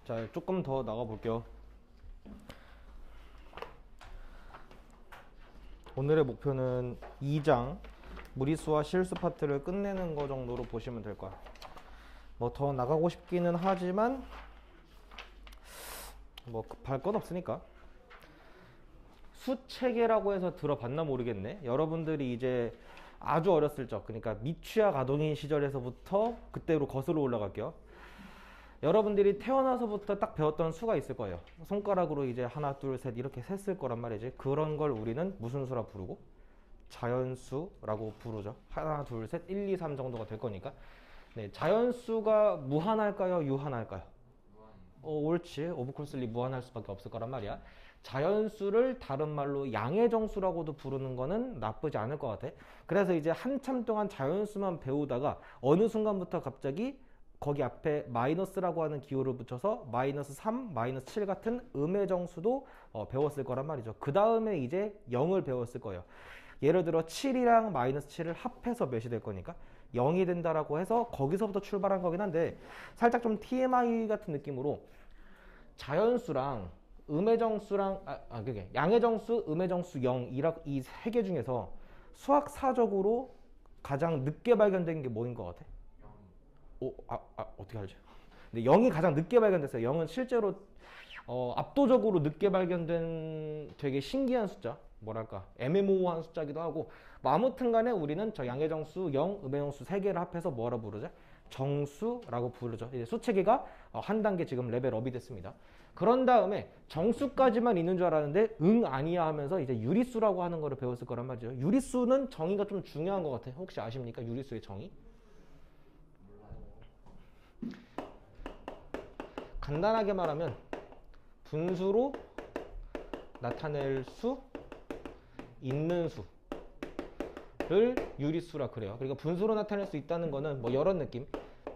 자, 조금 더 나가 볼게요. 오늘의 목표는 2장 무리수와 실수 파트를 끝내는 거 정도로 보시면 될 거야. 뭐 더 나가고 싶기는 하지만 뭐 급할 건 없으니까. 수체계라고 해서 들어봤나 모르겠네. 여러분들이 이제 아주 어렸을 적, 그러니까 미취학 아동인 시절에서부터 그때로 거슬러 올라갈게요. 여러분들이 태어나서부터 딱 배웠던 수가 있을 거예요. 손가락으로 이제 하나, 둘, 셋 이렇게 셌을 거란 말이지. 그런 걸 우리는 무슨 수라 부르고? 자연수라고 부르죠. 하나, 둘, 셋, 1, 2, 3 정도가 될 거니까. 네, 자연수가 무한할까요? 유한할까요? 옳지. 오브콜슬리 무한할 수밖에 없을 거란 말이야. 자연수를 다른 말로 양의 정수라고도 부르는 거는 나쁘지 않을 것 같아. 그래서 이제 한참 동안 자연수만 배우다가 어느 순간부터 갑자기 거기 앞에 마이너스라고 하는 기호를 붙여서 마이너스 3, 마이너스 7 같은 음의 정수도 배웠을 거란 말이죠. 그 다음에 이제 0을 배웠을 거예요. 예를 들어 7이랑 마이너스 7을 합해서 몇이 될 거니까 0이 된다라고 해서 거기서부터 출발한 거긴 한데, 살짝 좀 TMI 같은 느낌으로 자연수랑 음의 정수랑 그게 양의 정수, 음의 정수 0, 이 세 개 중에서 수학사적으로 가장 늦게 발견된 게 뭐인 것 같아? 어떻게 알지? 근데 0이 가장 늦게 발견됐어요. 0은 실제로 압도적으로 늦게 발견된 되게 신기한 숫자, 뭐랄까 애매모호한 숫자기도 하고, 뭐 아무튼 간에 우리는 저 양의 정수 0, 음의 정수 3개를 합해서 뭐라 부르죠? 정수라고 부르죠. 이제 수체계가 한 단계 지금 레벨업이 됐습니다. 그런 다음에 정수까지만 있는 줄 알았는데 아니야 하면서 이제 유리수라고 하는 거를 배웠을 거란 말이죠. 유리수는 정의가 좀 중요한 것 같아요. 혹시 아십니까? 유리수의 정의? 간단하게 말하면 분수로 나타낼 수 있는 수를 유리수라 그래요. 그러니까 분수로 나타낼 수 있다는 거는 뭐 이런 느낌,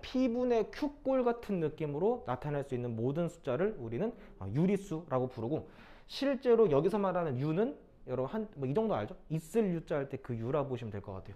P분의 Q꼴 같은 느낌으로 나타낼 수 있는 모든 숫자를 우리는 유리수라고 부르고, 실제로 여기서 말하는 U는 여러분 뭐 이 정도 알죠? 있을 U자 할 때 그 U라고 보시면 될 것 같아요.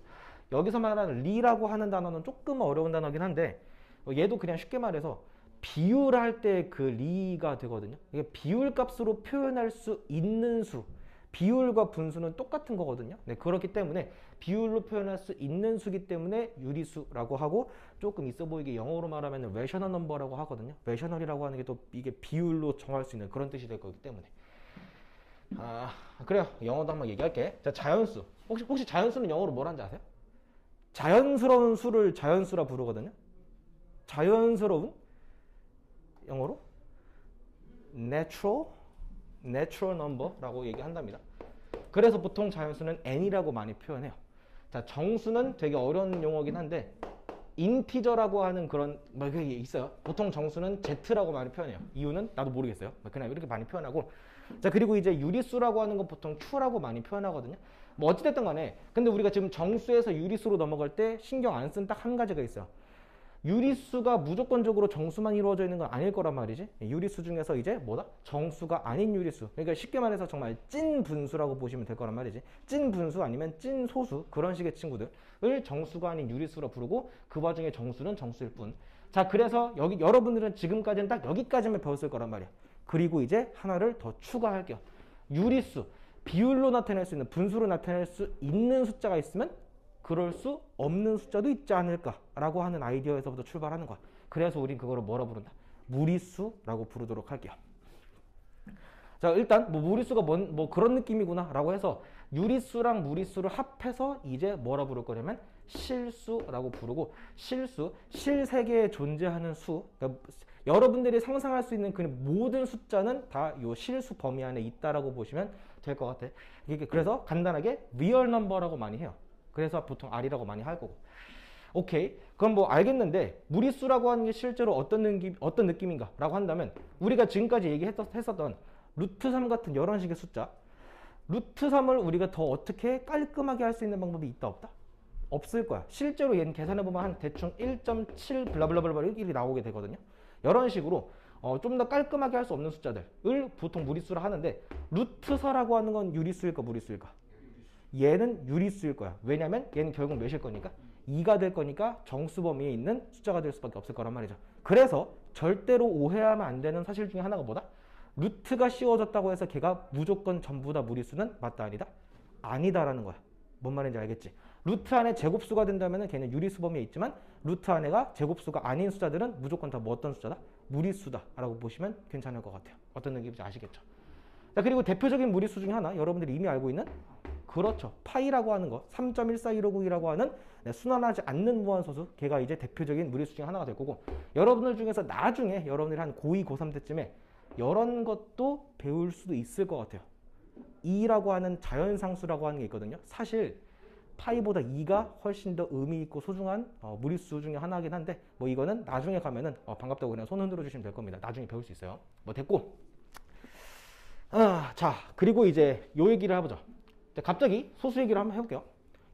여기서 말하는 리라고 하는 단어는 조금 어려운 단어긴 한데, 얘도 그냥 쉽게 말해서 비율할 때 그 리가 되거든요. 이게 비율 값으로 표현할 수 있는 수, 비율과 분수는 똑같은 거거든요. 네, 그렇기 때문에 비율로 표현할 수 있는 수기 때문에 유리수라고 하고, 조금 있어 보이게 영어로 말하면 레셔널 넘버라고 하거든요. 레셔널이라고 하는 게 또 이게 비율로 정할 수 있는 그런 뜻이 될 거기 때문에. 그래요. 영어도 한번 얘기할게. 자, 자연수. 혹시 자연수는 영어로 뭐라는지 아세요? 자연스러운 수를 자연수라 부르거든요. 자연스러운, 영어로 natural number라고 얘기한답니다. 그래서 보통 자연수는 n이라고 많이 표현해요. 자, 정수는 되게 어려운 용어긴 한데 인티저라고 하는 그런 뭐 그게 있어요. 보통 정수는 z라고 많이 표현해요. 이유는 나도 모르겠어요. 그냥 이렇게 많이 표현하고. 자, 그리고 이제 유리수라고 하는 건 보통 q라고 많이 표현하거든요. 뭐 어찌됐든 간에, 근데 우리가 지금 정수에서 유리수로 넘어갈 때 신경 안 쓴 딱 한 가지가 있어요. 유리수가 무조건적으로 정수만 이루어져 있는 건 아닐 거란 말이지. 유리수 중에서 이제 뭐다? 정수가 아닌 유리수. 그러니까 쉽게 말해서 정말 찐 분수라고 보시면 될 거란 말이지. 찐 분수 아니면 찐 소수, 그런 식의 친구들을 정수가 아닌 유리수라 부르고, 그 와중에 정수는 정수일 뿐. 자, 그래서 여기 여러분들은 지금까지는 딱 여기까지만 배웠을 거란 말이야. 그리고 이제 하나를 더 추가할게요. 유리수, 비율로 나타낼 수 있는, 분수로 나타낼 수 있는 숫자가 있으면 그럴 수 없는 숫자도 있지 않을까라고 하는 아이디어에서부터 출발하는 거야. 그래서 우린 그거를 뭐라 부른다? 무리수라고 부르도록 할게요. 자, 일단 뭐 무리수가 뭐 그런 느낌이구나 라고 해서 유리수랑 무리수를 합해서 이제 뭐라 부를 거냐면 실수라고 부르고, 실세계에 존재하는 수, 그러니까 여러분들이 상상할 수 있는 그 모든 숫자는 다 요 실수 범위 안에 있다라고 보시면 될 것 같아. 그래서 간단하게 리얼 넘버라고 많이 해요. 그래서 보통 R이라고 많이 할 거고. 오케이. 그럼 뭐 알겠는데, 무리수라고 하는 게 실제로 어떤 느낌인가 라고 한다면, 우리가 지금까지 얘기했었던 루트 3 같은 이런 식의 숫자, 루트 3을 우리가 더 어떻게 깔끔하게 할 수 있는 방법이 있다 없다? 없을 거야. 실제로 얘는 계산해보면 한 대충 1.7 블라블라블라 이렇게 나오게 되거든요. 이런 식으로 좀 더 깔끔하게 할 수 없는 숫자들을 보통 무리수라 하는데, 루트 4라고 하는 건 유리수일까 무리수일까? 얘는 유리수일 거야. 왜냐면 얘는 결국 몇일 거니까? 2가 될 거니까 정수 범위에 있는 숫자가 될 수밖에 없을 거란 말이죠. 그래서 절대로 오해하면 안 되는 사실 중에 하나가 뭐다? 루트가 씌워졌다고 해서 걔가 무조건 전부 다 무리수는 맞다 아니다? 아니다라는 거야. 뭔 말인지 알겠지? 루트 안에 제곱수가 된다면 걔는 유리수 범위에 있지만 루트 안에가 제곱수가 아닌 숫자들은 무조건 다 뭐 어떤 숫자다? 무리수다 라고 보시면 괜찮을 것 같아요. 어떤 느낌인지 아시겠죠? 자, 그리고 대표적인 무리수 중에 하나 여러분들이 이미 알고 있는 그렇죠. 파이라고 하는 거 3.14159이라고 하는 순환하지 않는 무한소수 걔가 이제 대표적인 무리수 중에 하나가 될 거고 여러분들 중에서 나중에 여러분들이 한 고2, 고3 때쯤에 이런 것도 배울 수도 있을 것 같아요. 2라고 하는 자연상수라고 하는 게 있거든요. 사실 파이보다 2가 훨씬 더 의미 있고 소중한 무리수 중에 하나긴 한데 뭐 이거는 나중에 가면은 반갑다고 그냥 손 흔들어 주시면 될 겁니다. 나중에 배울 수 있어요. 뭐 됐고 자 그리고 이제 요 얘기를 해보죠. 갑자기 소수 얘기를 한번 해볼게요.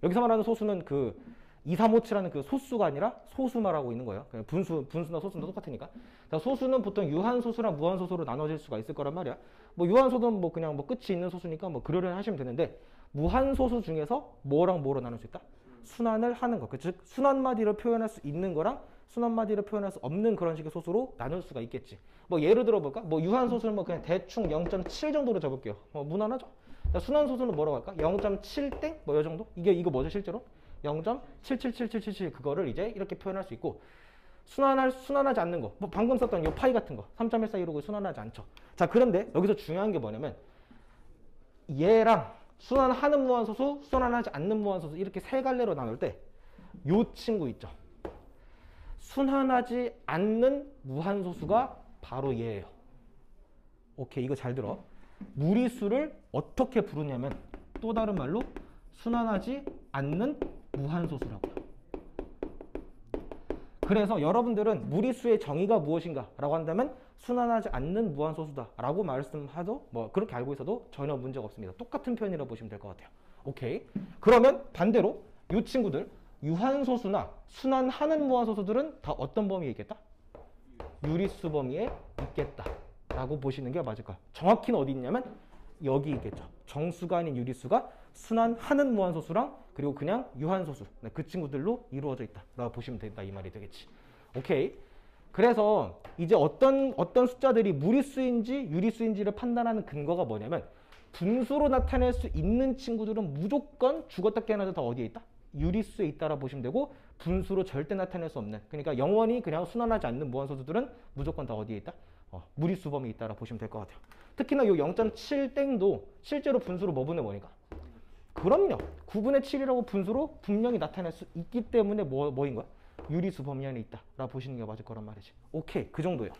여기서 말하는 소수는 그 2, 3, 5, 7하는 그 소수가 아니라 소수 말하고 있는 거예요. 그냥 분수나 소수는 똑같으니까. 자, 소수는 보통 유한소수랑 무한소수로 나눠질 수가 있을 거란 말이야. 뭐 유한소수는 뭐 그냥 뭐 끝이 있는 소수니까 뭐 그러려니 하시면 되는데 무한소수 중에서 뭐랑 뭐로 나눌 수 있다? 순환을 하는 거. 즉 순환마디를 표현할 수 있는 거랑 순환마디를 표현할 수 없는 그런 식의 소수로 나눌 수가 있겠지. 뭐 예를 들어 볼까? 뭐 유한소수는 뭐 그냥 대충 0.7 정도로 잡을게요. 무난하죠? 순환소수는 뭐라고 할까? 0.7땡? 뭐 이 정도? 이거 뭐죠 실제로? 0.777777 그거를 이제 이렇게 표현할 수 있고 순환하지 않는 거. 뭐 방금 썼던 이 파이 같은 거. 3.1416을 순환하지 않죠. 자, 그런데 여기서 중요한 게 뭐냐면 얘랑 순환하는 무한소수, 순환하지 않는 무한소수 이렇게 세 갈래로 나눌 때 요 친구 있죠. 순환하지 않는 무한소수가 바로 얘예요. 오케이, 이거 잘 들어. 무리수를 어떻게 부르냐면 또 다른 말로 순환하지 않는 무한소수라고요. 그래서 여러분들은 무리수의 정의가 무엇인가 라고 한다면 순환하지 않는 무한소수다 라고 말씀하도 뭐 그렇게 알고 있어도 전혀 문제가 없습니다. 똑같은 표현이라고 보시면 될 것 같아요. 오케이. 그러면 반대로 이 친구들 유한소수나 순환하는 무한소수들은 다 어떤 범위에 있겠다? 유리수 범위에 있겠다 라고 보시는 게 맞을까요? 정확히는 어디 있냐면 여기 있겠죠. 정수가 아닌 유리수가 순환하는 무한소수랑 그리고 그냥 유한소수 그 친구들로 이루어져 있다 라고 보시면 된다 이 말이 되겠지. 오케이. 그래서 이제 어떤 숫자들이 무리수인지 유리수인지를 판단하는 근거가 뭐냐면 분수로 나타낼 수 있는 친구들은 무조건 죽었다 깨어나도 다 어디에 있다? 유리수에 있다라 보시면 되고 분수로 절대 나타낼 수 없는 그러니까 영원히 그냥 순환하지 않는 무한소수들은 무조건 다 어디에 있다? 무리수 범위에 있다라 보시면 될 것 같아요. 특히나 이 0.7땡도 실제로 분수로 뭐 분의 뭐니까? 그럼요. 9분의 7이라고 분수로 분명히 나타낼 수 있기 때문에 뭐인 거야? 유리수 범위 안에 있다라 보시는 게 맞을 거란 말이지. 오케이, 그 정도요.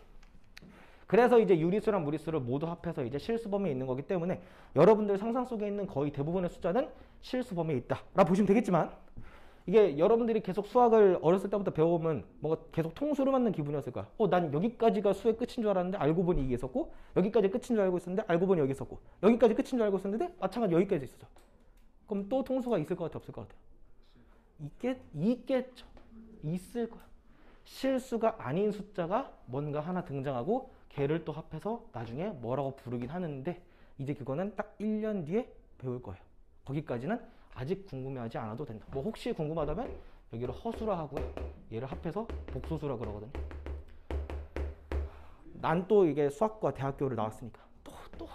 그래서 이제 유리수랑 무리수를 모두 합해서 이제 실수 범위에 있는 거기 때문에 여러분들 상상 속에 있는 거의 대부분의 숫자는 실수 범위에 있다라 보시면 되겠지만 이게 여러분들이 계속 수학을 어렸을 때부터 배워오면 뭔가 계속 통수를 맞는 기분이었을 거야. 난 여기까지가 수의 끝인 줄 알았는데 알고 보니 이게 있었고 여기까지 끝인 줄 알고 있었는데 알고 보니 여기 있었고 여기까지 끝인 줄 알고 있었는데 마찬가지로 여기까지 있었죠. 그럼 또 통수가 있을 것 같아 없을 것 같아? 있겠죠. 있을 거야. 실수가 아닌 숫자가 뭔가 하나 등장하고 걔를 또 합해서 나중에 뭐라고 부르긴 하는데 이제 그거는 딱 1년 뒤에 배울 거예요. 거기까지는 아직 궁금해하지 않아도 된다. 뭐 혹시 궁금하다면 여기를 허수라 하고요. 얘를 합해서 복소수라 그러거든요. 난 또 이게 수학과 대학교를 나왔으니까 또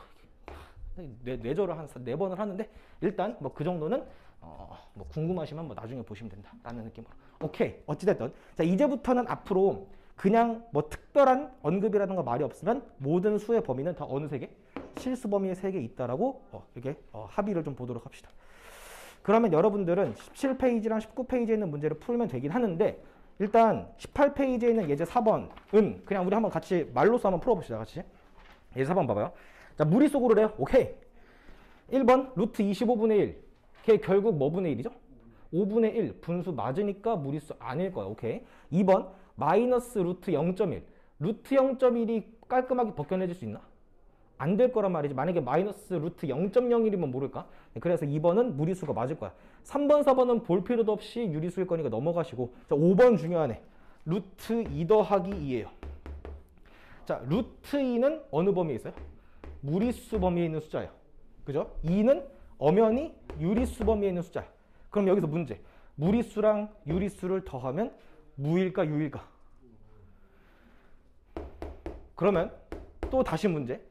뇌절을 한 4번을 하는데 일단 뭐 그 정도는 뭐 궁금하시면 뭐 나중에 보시면 된다라는 느낌으로. 오케이. 어찌됐든 자 이제부터는 앞으로 그냥 뭐 특별한 언급이라든가 말이 없으면 모든 수의 범위는 다 어느 세 개? 실수 범위의 3개 있다라고 이렇게 합의를 좀 보도록 합시다. 그러면 여러분들은 17페이지랑 19페이지에 있는 문제를 풀면 되긴 하는데 일단 18페이지에 있는 예제 4번은 그냥 우리 한번 같이 말로써 한번 풀어봅시다. 같이. 예제 4번 봐봐요. 자, 무리수고를 해요. 오케이. 1번 루트 25분의 1. 걔 결국 뭐 분의 1이죠? 5분의 1. 분수 맞으니까 무리수 아닐 거야. 오케이. 2번 마이너스 루트 0.1. 루트 0.1이 깔끔하게 벗겨내질 수 있나? 안 될 거란 말이지. 만약에 마이너스 루트 0.01이면 모를까? 그래서 2번은 무리수가 맞을 거야. 3번, 4번은 볼 필요도 없이 유리수일 거니까 넘어가시고. 자, 5번 중요하네. 루트 2 더하기 2예요. 자, 루트 2는 어느 범위에 있어요? 무리수 범위에 있는 숫자예요. 그죠? 2는 엄연히 유리수 범위에 있는 숫자야. 그럼 여기서 문제. 무리수랑 유리수를 더하면 무일까 유일까? 그러면 또 다시 문제.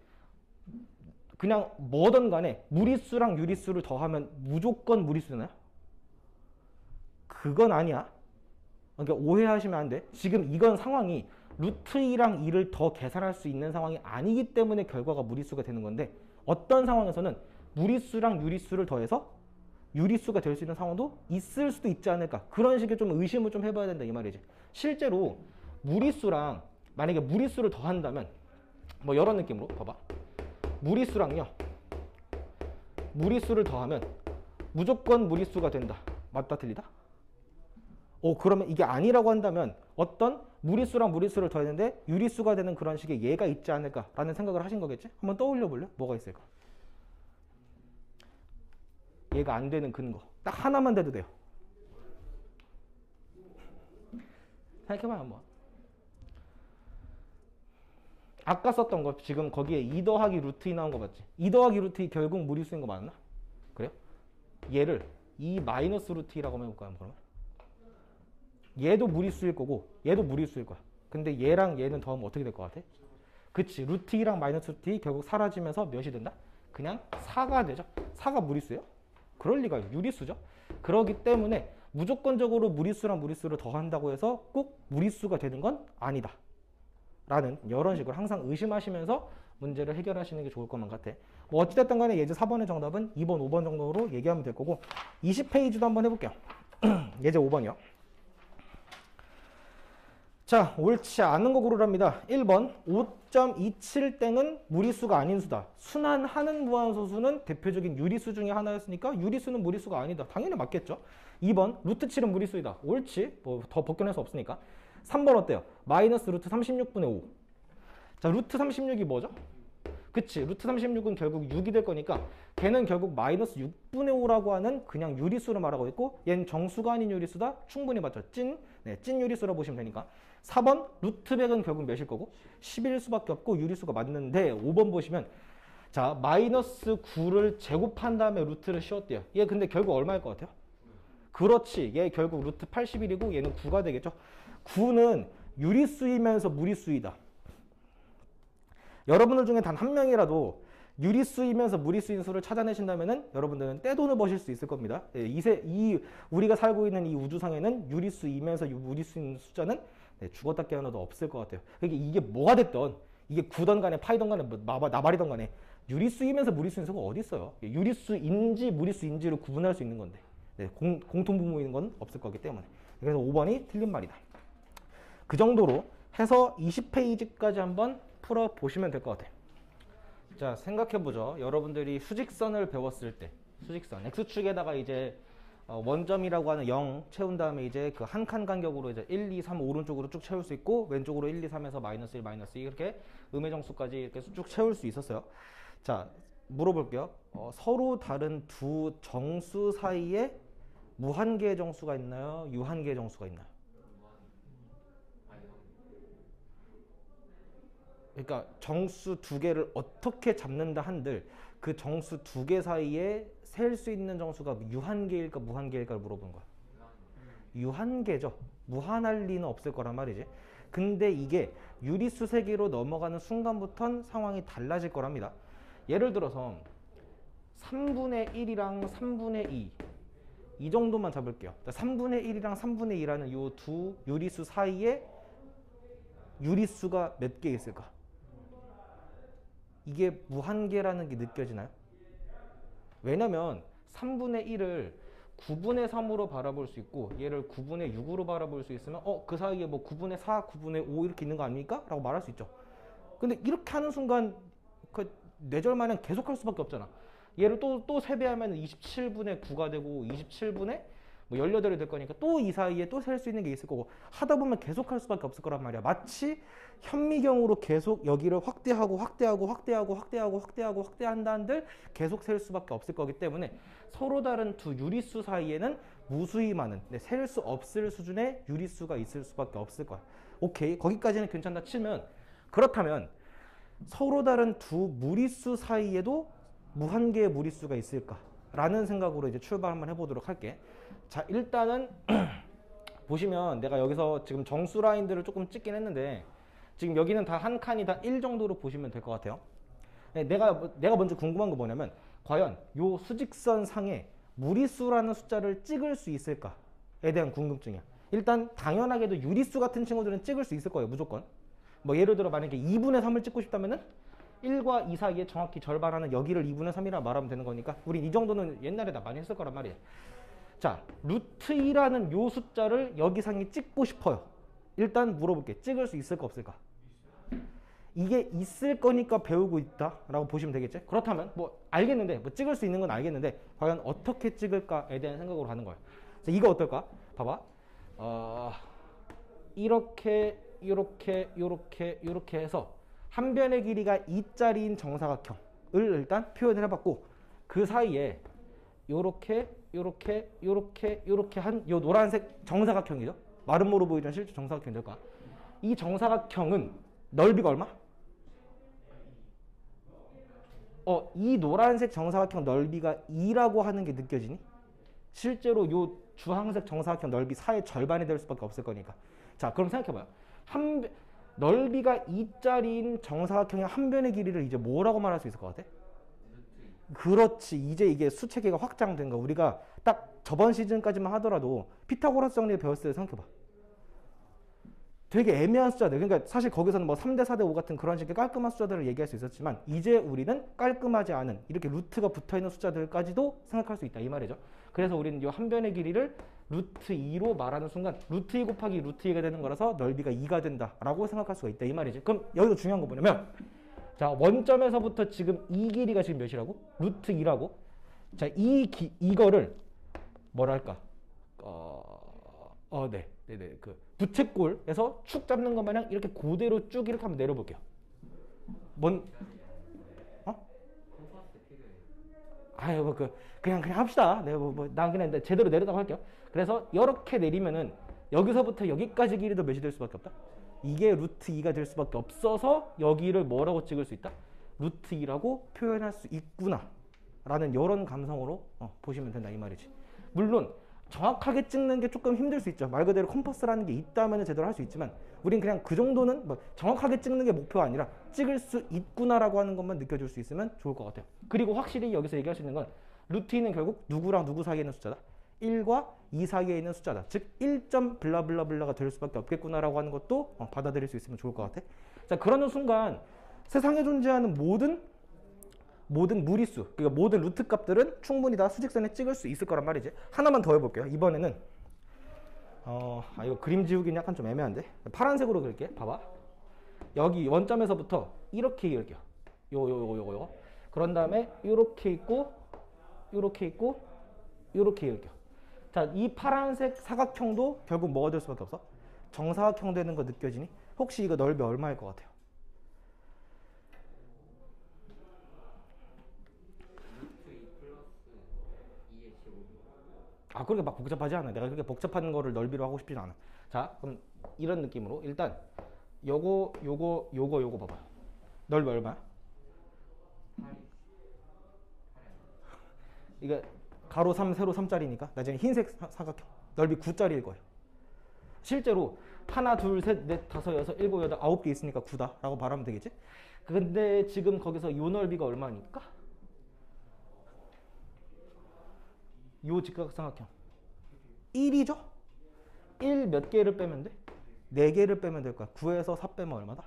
그냥 뭐든 간에 무리수랑 유리수를 더하면 무조건 무리수나요? 그건 아니야. 그러니까 오해하시면 안 돼. 지금 이건 상황이 루트 2랑 2를 더 계산할 수 있는 상황이 아니기 때문에 결과가 무리수가 되는 건데, 어떤 상황에서는 무리수랑 유리수를 더해서 유리수가 될 수 있는 상황도 있을 수도 있지 않을까. 그런 식의 좀 의심을 좀 해봐야 된다 이 말이지. 실제로 무리수랑 만약에 무리수를 더한다면 뭐 이런 느낌으로 봐봐. 무리수랑요, 무리수를 더하면 무조건 무리수가 된다. 맞다 틀리다? 그러면 이게 아니라고 한다면 어떤 무리수랑 무리수를 더했는데 유리수가 되는 그런 식의 예가 있지 않을까라는 생각을 하신 거겠지? 한번 떠올려 볼래? 뭐가 있을까? 얘가 안 되는 근거. 딱 하나만 돼도 돼요. 생각해봐요 한번. 아까 썼던 거 지금 거기에 2 더하기 루트 2 나온 거 맞지? 2 더하기 루트 2 결국 무리수인 거 맞나? 그래요? 얘를 2 마이너스 루트 2라고 해볼까요? 그러면? 얘도 무리수일 거고 얘도 무리수일 거야. 근데 얘랑 얘는 더하면 어떻게 될 것 같아? 그치. 루트 2랑 마이너스 루트 2 결국 사라지면서 몇이 된다? 그냥 4가 되죠. 4가 무리수예요? 그럴 리가요. 유리수죠. 그렇기 때문에 무조건적으로 무리수랑 무리수를 더한다고 해서 꼭 무리수가 되는 건 아니다. 라는 이런 식으로 항상 의심하시면서 문제를 해결하시는 게 좋을 것만 같아. 뭐 어찌됐든 간에 예제 4번의 정답은 2번, 5번 정도로 얘기하면 될 거고, 20페이지도 한번 해볼게요. 예제 5번이요. 자, 옳지 않은 거 고르랍니다. 1번 5.27땡은 무리수가 아닌 수다. 순환하는 무한소수는 대표적인 유리수 중에 하나였으니까 유리수는 무리수가 아니다. 당연히 맞겠죠. 2번 루트 7은 무리수이다. 옳지. 뭐 더 벗겨낼 수 없으니까. 3번 어때요? 마이너스 루트 36분의 5. 자, 루트 36이 뭐죠? 그치. 루트 36은 결국 6이 될 거니까 걔는 결국 마이너스 6분의 5라고 하는 그냥 유리수로 말하고 있고, 얘는 정수가 아닌 유리수다. 충분히 맞죠. 찐 유리수로 보시면 되니까. 4번 루트 100은 결국 몇일 거고 11 수밖에 없고 유리수가 맞는데, 5번 보시면 자 마이너스 9를 제곱한 다음에 루트를 씌웠대요. 얘 근데 결국 얼마일 것 같아요? 그렇지. 얘 결국 루트 81이고 얘는 9가 되겠죠. 9는 유리수이면서 무리수이다. 여러분들 중에 단 한 명이라도 유리수이면서 무리수인 수를 찾아내신다면은 여러분들은 떼돈을 버실 수 있을 겁니다. 우리가 살고 있는 이 우주상에는 유리수이면서 무리수인 숫자는 죽었다 깨어나도 없을 것 같아요. 그러니까 이게 뭐가 됐던, 이게 9던 간에 파이던 간에 나발이던 간에 유리수이면서 무리수인 수가 어디 있어요? 유리수인지 무리수인지로 구분할 수 있는 건데, 공통분모인 건 없을 거기 때문에. 그래서 5번이 틀린 말이다. 그 정도로 해서 20페이지까지 한번 풀어보시면 될 것 같아요. 자, 생각해보죠. 여러분들이 수직선을 배웠을 때, 수직선 X축에다가 이제 원점이라고 하는 0 채운 다음에 이제 그 한 칸 간격으로 이제 1, 2, 3 오른쪽으로 쭉 채울 수 있고, 왼쪽으로 1, 2, 3에서 마이너스 1, 마이너스 2 이렇게 음의 정수까지 이렇게 쭉 채울 수 있었어요. 자, 물어볼게요. 서로 다른 두 정수 사이에 무한계의 정수가 있나요? 유한계의 정수가 있나요? 그러니까 정수 두 개를 어떻게 잡는다 한들 그 정수 두 개 사이에 셀 수 있는 정수가 유한계일까 무한계일까를 물어보는 거야. 유한계죠. 무한할 리는 없을 거란 말이지. 근데 이게 유리수 세기로 넘어가는 순간부터는 상황이 달라질 거랍니다. 예를 들어서 3분의 1이랑 3분의 2 이 정도만 잡을게요. 3분의 1이랑 3분의 2라는 이 두 유리수 사이에 유리수가 몇 개 있을까? 이게 무한계라는 게 느껴지나요? 왜냐면 3분의 1을 9분의 3으로 바라볼 수 있고 얘를 9분의 6으로 바라볼 수 있으면 그 사이에 뭐 9분의 4, 9분의 5 이렇게 있는 거 아닙니까? 라고 말할 수 있죠. 근데 이렇게 하는 순간 그 뇌절마냥 계속 할 수밖에 없잖아. 얘를 또 3배하면 27분의 9가 되고 27분의 뭐 18이 될 거니까 또 이 사이에 또 셀 수 있는 게 있을 거고, 하다 보면 계속 할 수밖에 없을 거란 말이야. 마치 현미경으로 계속 여기를 확대하고 확대한다 한들 계속 셀 수밖에 없을 거기 때문에 서로 다른 두 유리수 사이에는 무수히 많은, 셀 수 없을 수준의 유리수가 있을 수밖에 없을 거야. 오케이, 거기까지는 괜찮다 치면, 그렇다면 서로 다른 두 무리수 사이에도 무한계의 무리수가 있을까? 라는 생각으로 이제 출발 한번 해보도록 할게. 자, 일단은 보시면 내가 여기서 지금 정수 라인들을 조금 찍긴 했는데 지금 여기는 다 한 칸이 다 1 정도로 보시면 될 것 같아요. 네, 내가 먼저 궁금한 거 뭐냐면 과연 요 수직선 상에 무리수라는 숫자를 찍을 수 있을까에 대한 궁금증이야. 일단 당연하게도 유리수 같은 친구들은 찍을 수 있을 거예요. 무조건. 뭐 예를 들어 만약에 2분의 3을 찍고 싶다면은 1과 2 사이에 정확히 절반하는 여기를 2분의 3이라 말하면 되는 거니까 우린 이 정도는 옛날에 다 많이 했을 거란 말이에요. 자, 루트 2라는 요 숫자를 여기 상에 찍고 싶어요. 일단 물어볼게. 찍을 수 있을까 없을까? 이게 있을 거니까 배우고 있다라고 보시면 되겠지? 그렇다면 뭐 알겠는데 뭐 찍을 수 있는 건 알겠는데 과연 어떻게 찍을까에 대한 생각으로 하는 거예요. 자, 이거 어떨까? 봐봐. 이렇게 해서 한 변의 길이가 2짜리인 정사각형을 일단 표현을 해봤고 그 사이에 요렇게 한 요 노란색 정사각형이죠. 마름모로 보이던 실제 정사각형이 될까? 이 정사각형은 넓이가 얼마? 이 노란색 정사각형 넓이가 2라고 하는 게 느껴지니? 실제로 요 주황색 정사각형 넓이 4의 절반이 될 수밖에 없을 거니까. 자, 그럼 생각해봐요. 넓이가 2짜리인 정사각형의 한 변의 길이를 이제 뭐라고 말할 수 있을 것 같아? 그렇지. 이제 이게 수체계가 확장된 거. 우리가 딱 저번 시즌까지만 하더라도 피타고라스 정리를 배웠을 때 생각해봐. 되게 애매한 숫자들. 그러니까 사실 거기서는 뭐 3대 4대 5 같은 그런 식의 깔끔한 숫자들을 얘기할 수 있었지만 이제 우리는 깔끔하지 않은 이렇게 루트가 붙어있는 숫자들까지도 생각할 수 있다 이 말이죠. 그래서 우리는 이 한 변의 길이를 루트 2로 말하는 순간 루트 2 곱하기 루트 2가 되는 거라서 넓이가 2가 된다라고 생각할 수가 있다 이 말이지. 그럼 여기서 중요한 거 뭐냐면 자, 원점에서부터 지금 이 길이가 지금 몇이라고? 루트 2라고. 자, 이거를 뭐랄까? 그 부채꼴에서 축 잡는 것 마냥 이렇게 그대로 쭉 이렇게 한번 내려볼게요. 아유, 그냥 합시다. 내가 난 그냥 제대로 내려다고 할게요. 그래서 이렇게 내리면은 여기서부터 여기까지 길이도 몇이 될 수밖에 없다? 이게 루트 2가 될 수밖에 없어서 여기를 뭐라고 찍을 수 있다? 루트 2라고 표현할 수 있구나 라는 이런 감성으로 보시면 된다 이 말이지. 물론 정확하게 찍는 게 조금 힘들 수 있죠. 말 그대로 컴퍼스라는 게 있다면 제대로 할 수 있지만 우린 그냥 그 정도는 뭐 정확하게 찍는 게 목표가 아니라 찍을 수 있구나라고 하는 것만 느껴줄 수 있으면 좋을 것 같아요. 그리고 확실히 여기서 얘기할 수 있는 건 루트 2는 결국 누구랑 누구 사이에 있는 숫자다? 1과 2 사이에 있는 숫자다. 즉 1점 블라블라블라가 될 수밖에 없겠구나라고 하는 것도 받아들일 수 있으면 좋을 것 같아. 자, 그러는 순간 세상에 존재하는 모든 무리수, 그러니까 모든 루트 값들은 충분히 다 수직선에 찍을 수 있을 거란 말이지. 하나만 더 해볼게요. 이번에는 이거 그림 지우기는 약간 좀 애매한데 파란색으로 그릴게. 봐봐. 여기 원점에서부터 이렇게 그릴게요. 요거. 그런 다음에 이렇게 있고 이렇게 그릴게요. 자, 이 파란색 사각형도 결국 뭐가 될 수밖에 없어? 정사각형 되는 거 느껴지니? 혹시 이거 넓이 얼마일 것 같아요? 그렇게 막 복잡하지 않아. 내가 그렇게 복잡한 거를 넓이로 하고 싶진 않아. 자, 그럼 이런 느낌으로 일단 요거 봐봐요. 넓이 얼마야? 이게 가로 3, 세로 3짜리니까 나중에 흰색 사각형 넓이 9짜리일 거예요. 실제로 하나, 둘, 셋, 넷, 다섯, 여섯, 일곱, 여덟, 9개 있으니까 9다 라고 말하면 되겠지? 근데 지금 거기서 요 넓이가 얼마니까? 요 직각삼각형 1이죠? 1 몇 개를 빼면 돼? 4개를 빼면 될 거야. 9에서 4 빼면 얼마다?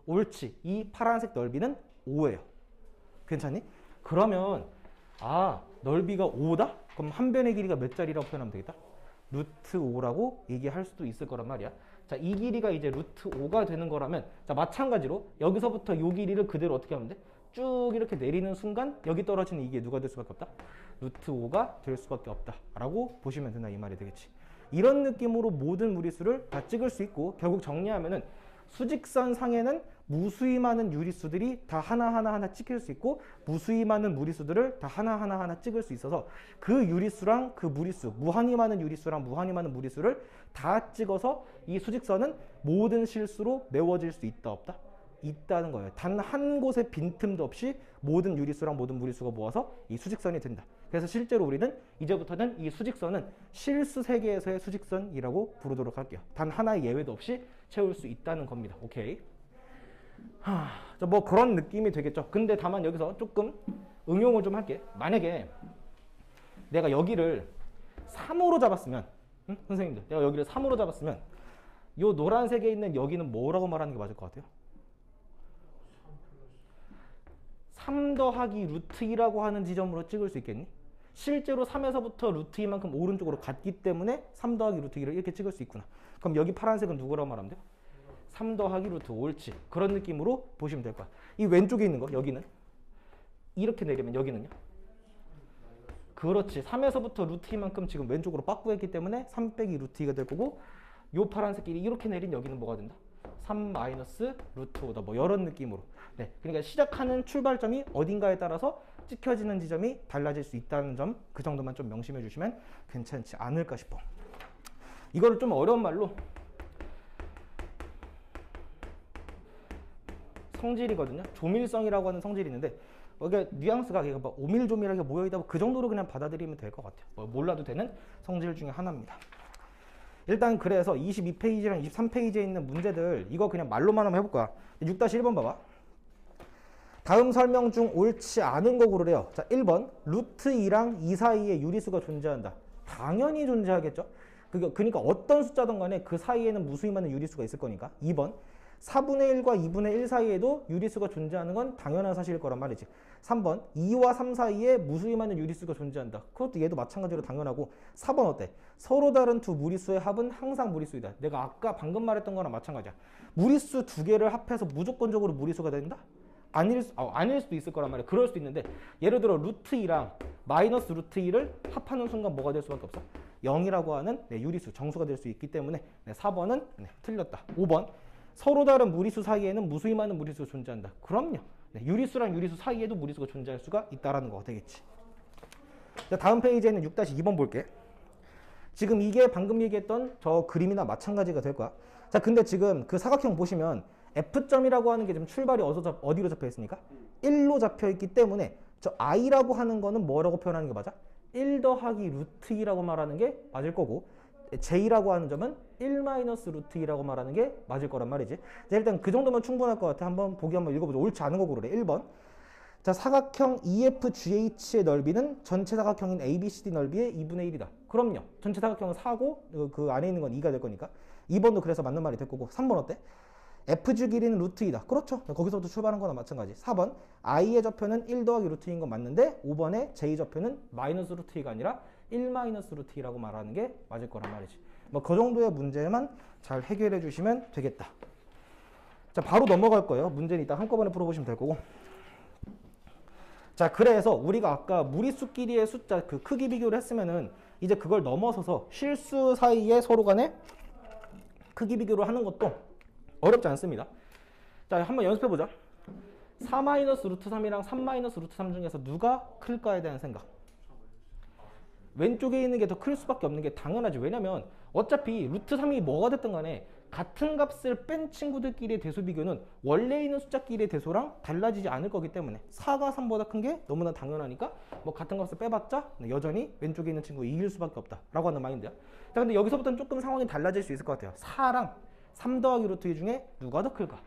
옳지. 이 파란색 넓이는 5예요. 괜찮니? 그러면 넓이가 5다? 그럼 한 변의 길이가 몇 짜리라고 표현하면 되겠다? 루트 5라고 얘기할 수도 있을 거란 말이야. 자, 이 길이가 이제 루트 5가 되는 거라면 자, 마찬가지로 여기서부터 요 길이를 그대로 어떻게 하면 돼? 쭉 이렇게 내리는 순간 여기 떨어지는 이게 누가 될 수밖에 없다? 루트 5가 될 수밖에 없다 라고 보시면 된다 이 말이 되겠지. 이런 느낌으로 모든 무리수를 다 찍을 수 있고 결국 정리하면은 수직선 상에는 무수히 많은 유리수들이 다 하나하나 찍힐 수 있고 무수히 많은 무리수들을 다 하나하나 찍을 수 있어서 그 유리수랑 그 무리수, 무한히 많은 유리수랑 무한히 많은 무리수를 다 찍어서 이 수직선은 모든 실수로 메워질 수 있다 없다? 있다는 거예요. 단 한 곳의 빈틈도 없이 모든 유리수랑 모든 무리수가 모아서 이 수직선이 된다. 그래서 실제로 우리는 이제부터는 이 수직선은 실수 세계에서의 수직선이라고 부르도록 할게요. 단 하나의 예외도 없이 채울 수 있다는 겁니다. 오케이. 뭐 그런 느낌이 되겠죠. 근데 다만 여기서 조금 응용을 좀 할게. 만약에 내가 여기를 3으로 잡았으면, 응? 선생님들, 내가 여기를 3으로 잡았으면 요 노란색에 있는 여기는 뭐라고 말하는 게 맞을 것 같아요? 3 더하기 루트 2라고 하는 지점으로 찍을 수 있겠니? 실제로 3에서부터 루트 2만큼 오른쪽으로 갔기 때문에 3 더하기 루트 2를 이렇게 찍을 수 있구나. 그럼 여기 파란색은 누구라고 말하면 돼요? 3 더하기 루트 5, 옳지. 그런 느낌으로 보시면 될 거야. 이 왼쪽에 있는 거, 여기는 이렇게 내리면 여기는요? 그렇지. 3에서부터 루트 2만큼 지금 왼쪽으로 빠꾸했기 때문에 3 빼기 루트 2가 될 거고, 요 파란색끼리 이렇게 내린 여기는 뭐가 된다? 3 마이너스 루트 5다. 뭐 이런 느낌으로. 네, 그러니까 시작하는 출발점이 어딘가에 따라서 찍혀지는 지점이 달라질 수 있다는 점, 그 정도만 좀 명심해 주시면 괜찮지 않을까 싶어. 이거를 좀 어려운 말로 성질이거든요. 조밀성이라고 하는 성질이 있는데, 이게 뉘앙스가 막 오밀조밀하게 모여있다고 그 정도로 그냥 받아들이면 될 것 같아요. 뭐 몰라도 되는 성질 중에 하나입니다. 일단 그래서 22페이지랑 23페이지에 있는 문제들 이거 그냥 말로만 한번 해볼 거야. 6-1번 봐봐. 다음 설명 중 옳지 않은 거 고르래요. 자, 1번 루트 2랑 2 사이에 유리수가 존재한다. 당연히 존재하겠죠. 그러니까 어떤 숫자든 간에 그 사이에는 무수히 많은 유리수가 있을 거니까. 2번 4분의 1과 2분의 1 사이에도 유리수가 존재하는 건 당연한 사실일 거란 말이지. 3번 2와 3 사이에 무수히 많은 유리수가 존재한다. 그것도 얘도 마찬가지로 당연하고. 4번 어때? 서로 다른 두 무리수의 합은 항상 무리수이다. 내가 아까 방금 말했던 거랑 마찬가지야. 무리수 두 개를 합해서 무조건적으로 무리수가 된다? 아닐 수도 있을 거란 말이야. 그럴 수도 있는데, 예를 들어 루트 2랑 마이너스 루트 2를 합하는 순간 뭐가 될 수밖에 없어? 0이라고 하는 유리수, 정수가 될 수 있기 때문에 4번은 틀렸다. 5번 서로 다른 무리수 사이에는 무수히 많은 무리수가 존재한다. 그럼요. 유리수랑 유리수 사이에도 무리수가 존재할 수가 있다라는 거가 되겠지. 자, 다음 페이지에는 6-2번 볼게. 지금 이게 방금 얘기했던 저 그림이나 마찬가지가 될 거야. 자, 근데 지금 그 사각형 보시면 F점이라고 하는 게 지금 출발이 어디로 잡혀 있습니까? 1로 잡혀 있기 때문에 저 I라고 하는 거는 뭐라고 표현하는 게 맞아? 1 더하기 루트 2라고 말하는 게 맞을 거고, J라고 하는 점은 1 마이너스 루트 2라고 말하는 게 맞을 거란 말이지. 자, 일단 그 정도면 충분할 것 같아. 한번 보기 한번 읽어보자. 옳지 않은 거 고르래. 1번. 자, 사각형 EFGH의 넓이는 전체 사각형인 ABCD 넓이의 2분의 1이다. 그럼요. 전체 사각형은 4고 그 안에 있는 건 2가 될 거니까. 2번도 그래서 맞는 말이 될 거고. 3번 어때? FG 길이는 루트 2다. 그렇죠. 거기서부터 출발한 거나 마찬가지. 4번 I의 좌표는 1 더하기 루트 2인 건 맞는데, 5번의 J 좌표는 마이너스 루트 2가 아니라 1 마이너스 루트 2라고 말하는 게 맞을 거란 말이지. 뭐 그 정도의 문제만 잘 해결해 주시면 되겠다. 자, 바로 넘어갈 거예요. 문제는 이따 한꺼번에 풀어보시면 될 거고. 자, 그래서 우리가 아까 무리수끼리의 숫자 그 크기 비교를 했으면은 이제 그걸 넘어서서 실수 사이에 서로 간에 크기 비교를 하는 것도 어렵지 않습니다. 자, 한번 연습해 보자. 4 마이너스 루트 3이랑 3 마이너스 루트 3 중에서 누가 클까에 대한 생각. 왼쪽에 있는 게 더 클 수밖에 없는 게 당연하지. 왜냐면 어차피 루트 3이 뭐가 됐든 간에 같은 값을 뺀 친구들끼리의 대수 비교는 원래 있는 숫자끼리의 대수랑 달라지지 않을 거기 때문에 4가 3보다 큰 게 너무나 당연하니까 뭐 같은 값을 빼봤자 여전히 왼쪽에 있는 친구 이길 수밖에 없다 라고 하는 마인드야. 자, 근데 여기서부터는 조금 상황이 달라질 수 있을 것 같아요. 4랑 3 더하기 루트 2 중에 누가 더 클까?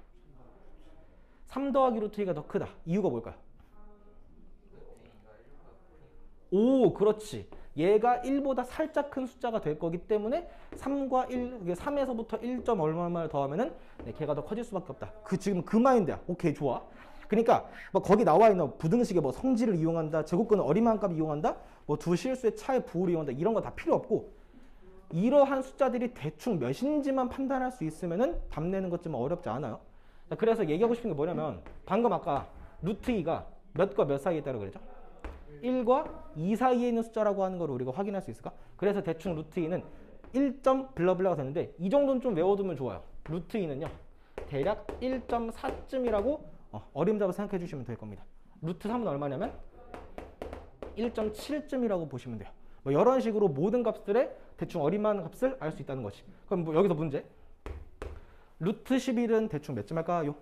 3 더하기 루트 2가 더 크다. 이유가 뭘까요? 오, 그렇지. 얘가 1보다 살짝 큰 숫자가 될 거기 때문에 3과 1, 3에서부터 1점 얼마를 더하면은 걔가 더 커질 수밖에 없다. 지금 그 마인드야. 오케이, 좋아. 그러니까 뭐 거기 나와 있는 부등식의 뭐 성질을 이용한다, 제곱근을 어림한 값 이용한다, 뭐 두 실수의 차의 부호를 이용한다, 이런 거 다 필요 없고, 이러한 숫자들이 대충 몇인지만 판단할 수 있으면은 답 내는 것 좀 어렵지 않아요. 자, 그래서 얘기하고 싶은 게 뭐냐면 방금 아까 루트 2가 몇과 몇 사이에 있다고 그랬죠? 1과 2 사이에 있는 숫자라고 하는 걸 우리가 확인할 수 있을까? 그래서 대충 루트 2는 1점 블라블라가 되는데 이 정도는 좀 외워두면 좋아요. 루트 2는요 대략 1.4쯤이라고 어림잡아 생각해 주시면 될 겁니다. 루트 3은 얼마냐면 1.7쯤이라고 보시면 돼요. 뭐 이런 식으로 모든 값들의 대충 어림한 값을 알 수 있다는 거지. 그럼 뭐 여기서 문제, 루트 11은 대충 몇쯤 할까요?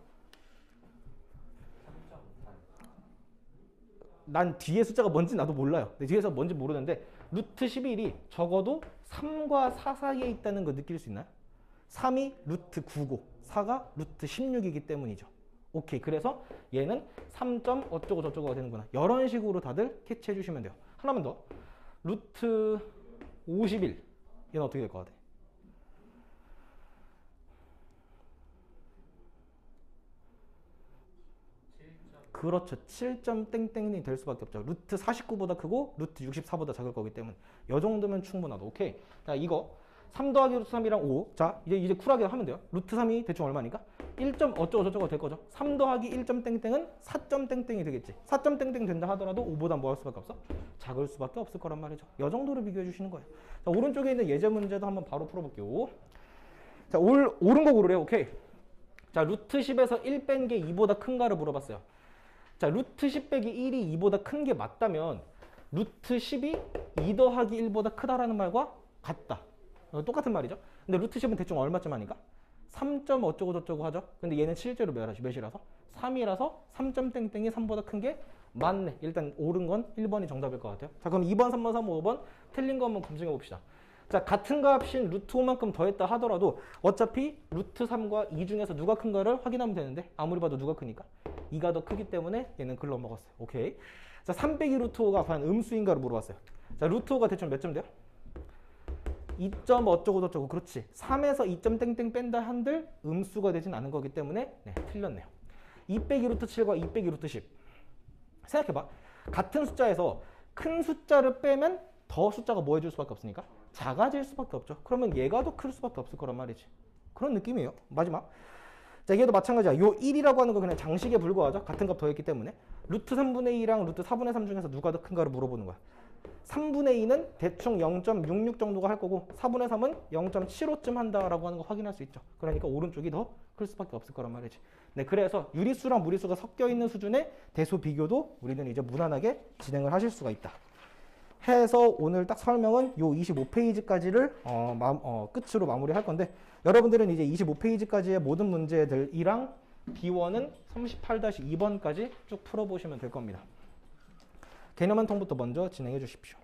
난 뒤에 숫자가 뭔지 나도 몰라요. 근데 뒤에서 뭔지 모르는데 루트 11이 적어도 3과 4 사이에 있다는 거 느낄 수 있나요? 3이 루트 9고 4가 루트 16이기 때문이죠. 오케이. 그래서 얘는 3. 어쩌고 저쩌고가 되는구나. 이런 식으로 다들 캐치해 주시면 돼요. 하나만 더. 루트 51. 얘는 어떻게 될 것 같아? 그렇죠. 7점 땡땡이 될 수밖에 없죠. 루트 49보다 크고 루트 64보다 작을 거기 때문에 이 정도면 충분하다. 오케이. 자, 이거 3 더하기 루트 3이랑 5. 자, 이제 쿨하게 하면 돼요. 루트 3이 대충 얼마니까? 1점 어쩌고 저쩌고 될 거죠. 3 더하기 1점 땡땡은 4점 땡땡이 되겠지. 4점 땡땡 된다 하더라도 5보다 뭐 할 수밖에 없어? 작을 수밖에 없을 거란 말이죠. 이 정도로 비교해 주시는 거예요. 자, 오른쪽에 있는 예제 문제도 한번 바로 풀어볼게요. 자, 옳은 거 고르래요. 오케이. 자, 루트 10에서 1 뺀 게 2보다 큰가를 물어봤어요. 자, 루트 10 빼기 1이 2보다 큰 게 맞다면 루트 10이 2 더하기 1보다 크다라는 말과 같다. 똑같은 말이죠. 근데 루트 10은 대충 얼마쯤 하니까? 3점 어쩌고 저쩌고 하죠. 근데 얘는 실제로 몇이라서? 3이라서 3점 땡땡이 3보다 큰 게 맞네. 일단 옳은 건 1번이 정답일 것 같아요. 자, 그럼 2번, 3번, 3번, 5번 틀린 거 한번 검증해 봅시다. 자, 같은 값인 루트 5만큼 더했다 하더라도 어차피 루트 3과 2 중에서 누가 큰가를 확인하면 되는데 아무리 봐도 누가 크니까 2가 더 크기 때문에 얘는 글로 먹었어요. 오케이. 자, 3 빼기 루트 5가 과연 음수인가를 물어봤어요. 자, 루트 5가 대충 몇 점 돼요? 2점 어쩌고 저쩌고. 그렇지. 3에서 2점 땡땡 뺀다 한들 음수가 되진 않은 거기 때문에 네, 틀렸네요. 2 빼기 루트 7과 2 빼기 루트 10. 생각해봐. 같은 숫자에서 큰 숫자를 빼면 더 숫자가 뭐 해줄 수밖에 없으니까? 작아질 수밖에 없죠. 그러면 얘가 더 클 수밖에 없을 거란 말이지. 그런 느낌이에요. 마지막. 자, 이게도 마찬가지야. 요 1이라고 하는 거 그냥 장식에 불과하죠. 같은 값 더했기 때문에. 루트 3분의 2랑 루트 4분의 3 중에서 누가 더 큰가를 물어보는 거야. 3분의 2는 대충 0.66 정도가 할 거고 4분의 3은 0.75쯤 한다라고 하는 거 확인할 수 있죠. 그러니까 오른쪽이 더 클 수밖에 없을 거란 말이지. 네, 그래서 유리수랑 무리수가 섞여 있는 수준의 대수 비교도 우리는 이제 무난하게 진행을 하실 수가 있다. 해서 오늘 딱 설명은 요 25페이지까지를 끝으로 마무리할 건데 여러분들은 이제 25페이지까지의 모든 문제들이랑 B1은 38-2번까지 쭉 풀어보시면 될 겁니다. 개념 한 통부터 먼저 진행해 주십시오.